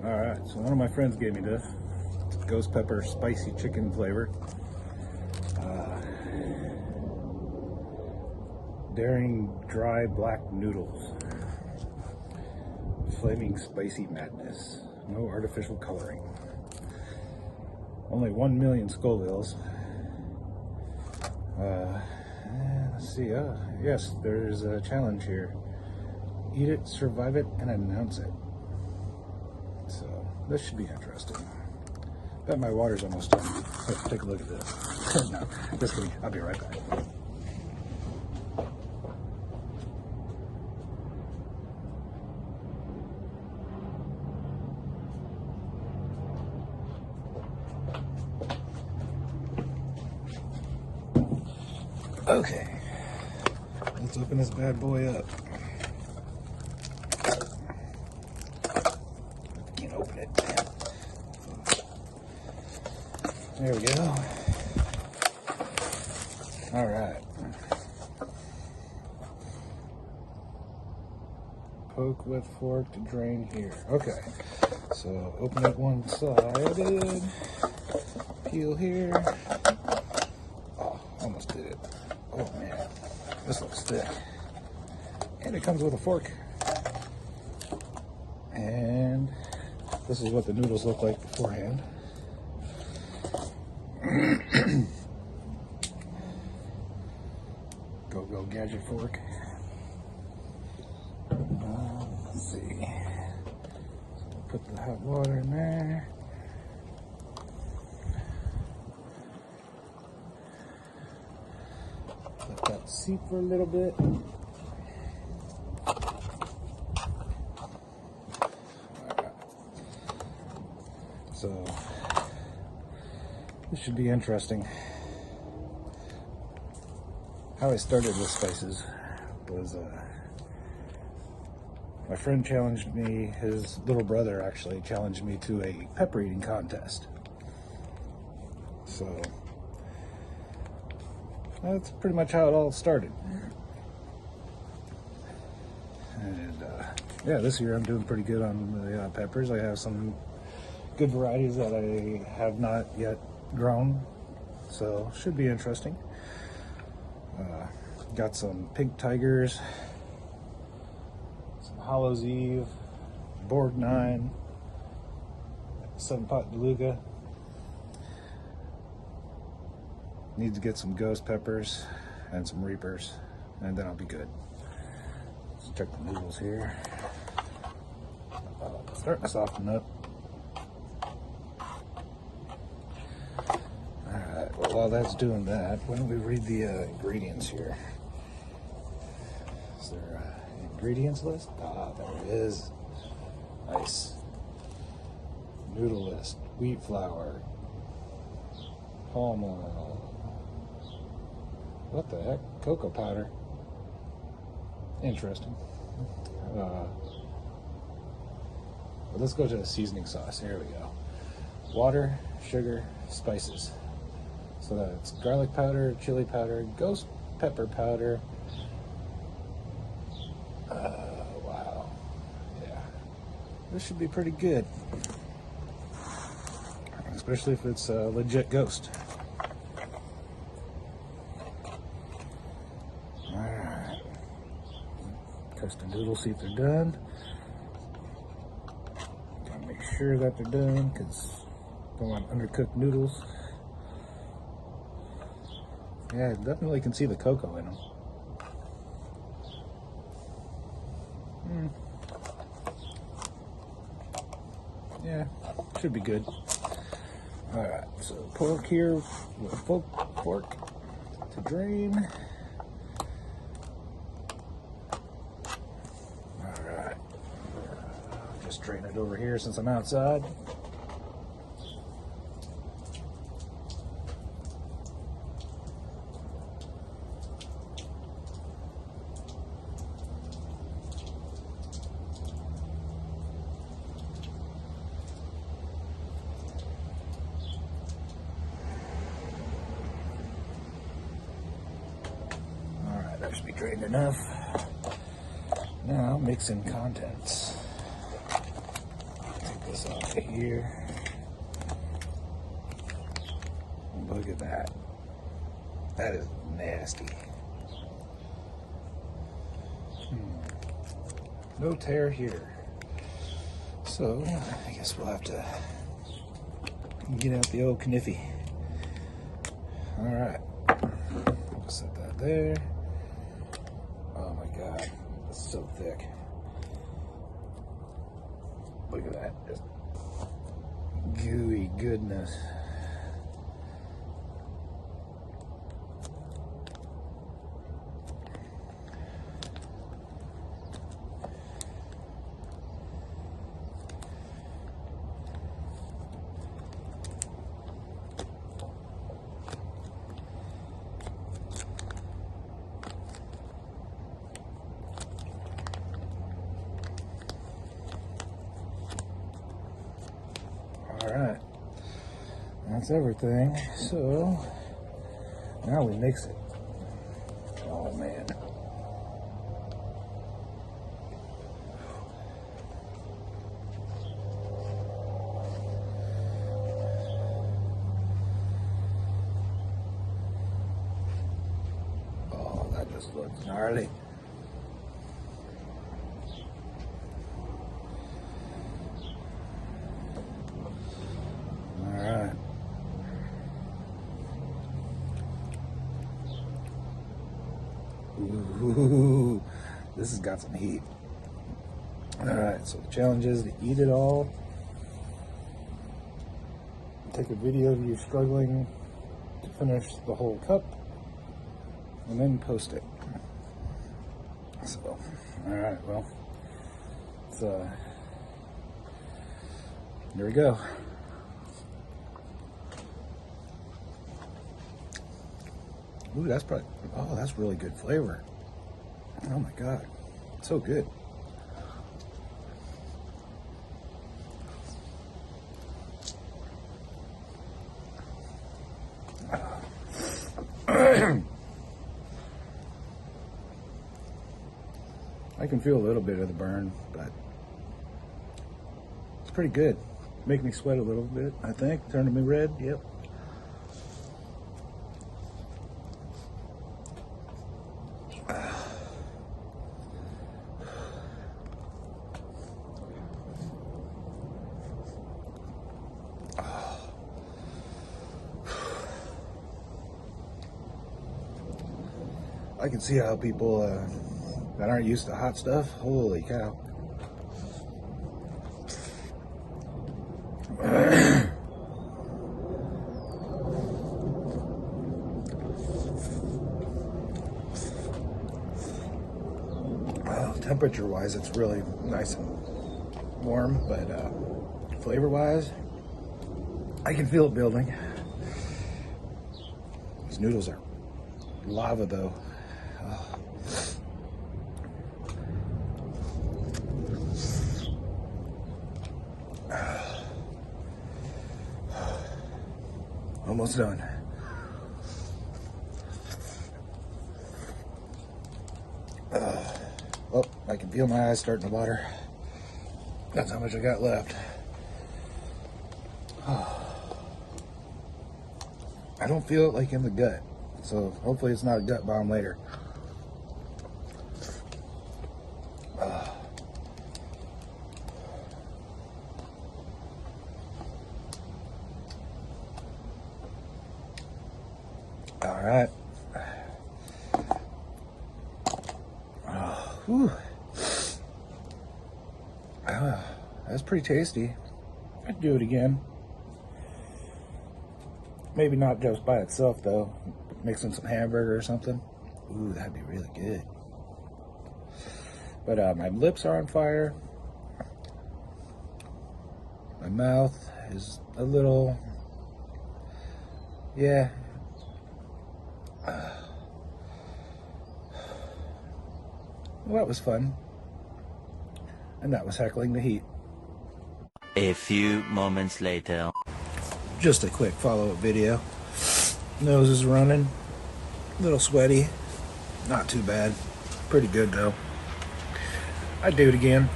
Alright, so one of my friends gave me this. Ghost pepper spicy chicken flavor. Daring dry black noodles. Flaming spicy madness. No artificial coloring. Only 1 million Scovilles. Let's see. Yes, there's a challenge here. Eat it, survive it, and announce it. So this should be interesting. Bet my water's almost done. Let's take a look at this. No, just kidding. I'll be right back. Okay, let's open this bad boy up. Can't open it. There we go. All right. Poke with fork to drain here. Okay, so open it one-sided. Peel here. Oh, almost did it. Oh man, this looks thick. And it comes with a fork. And this is what the noodles look like beforehand. Go gadget fork. Let's see. So we'll put the hot water in there. Let that seep for a little bit. So this should be interesting. How I started with spices was my friend challenged me, his little brother actually challenged me to a pepper eating contest. So that's pretty much how it all started. And yeah, this year I'm doing pretty good on the peppers. I have some good varieties that I have not yet grown, so should be interesting. Got some Pink Tigers, some Hollow's Eve, Borg 9, 7-pot DeLuca. Need to get some ghost peppers and some reapers, and then I'll be good. Let's check the noodles here. Starting to soften up. Alright, well, while that's doing that, why don't we read the ingredients here? Is there an ingredients list? Ah, there it is. Nice. Noodle list. Wheat flour. Palm oil. What the heck? Cocoa powder. Interesting. Well, let's go to the seasoning sauce. Here we go. Water, sugar, spices. So that's garlic powder, chili powder, ghost pepper powder. Wow. Yeah. This should be pretty good. Especially if it's a legit ghost. Alright. Test the noodles, see if they're done. Gotta make sure that they're done, because don't want undercooked noodles. Yeah, I definitely can see the cocoa in them. Yeah, should be good. Alright, so poke here with a fork to drain. Alright, just drain it over here since I'm outside. That should be drained enough. Now mix in contents. Take this off of here. Look at that. That is nasty. No tear here. So, I guess we'll have to get out the old kniffy. Alright. Set that there. Oh my god. It's so thick. Look at that. Just gooey goodness. Alright, that's everything. So now we mix it. Oh man. Oh, that just looks gnarly. Alright. Ooh, this has got some heat. Alright, so the challenge is to eat it all. Take a video of you struggling to finish the whole cup, and then post it. So, alright, well, so here we go. Ooh, that's probably, oh, that's really good flavor. Oh my god, so good. I can feel a little bit of the burn, but it's pretty good. Make me sweat a little bit, I think. Turning me red, yep. I can see how people that aren't used to hot stuff, holy cow. Well, temperature-wise, it's really nice and warm, but flavor-wise, I can feel it building. These noodles are lava, though. Almost done. Oh, I can feel my eyes starting to water. That's how much I got left. I don't feel it like in the gut, so hopefully it's not a gut bomb later. All right. Whew. That's pretty tasty. I'd do it again. Maybe not just by itself though. Mixing some hamburger or something. Ooh, that'd be really good. But my lips are on fire. My mouth is a little, yeah. Well, that was fun. And that was heckling the heat. A few moments later. Just a quick follow-up video. Nose is running. A little sweaty. Not too bad. Pretty good though. I'd do it again.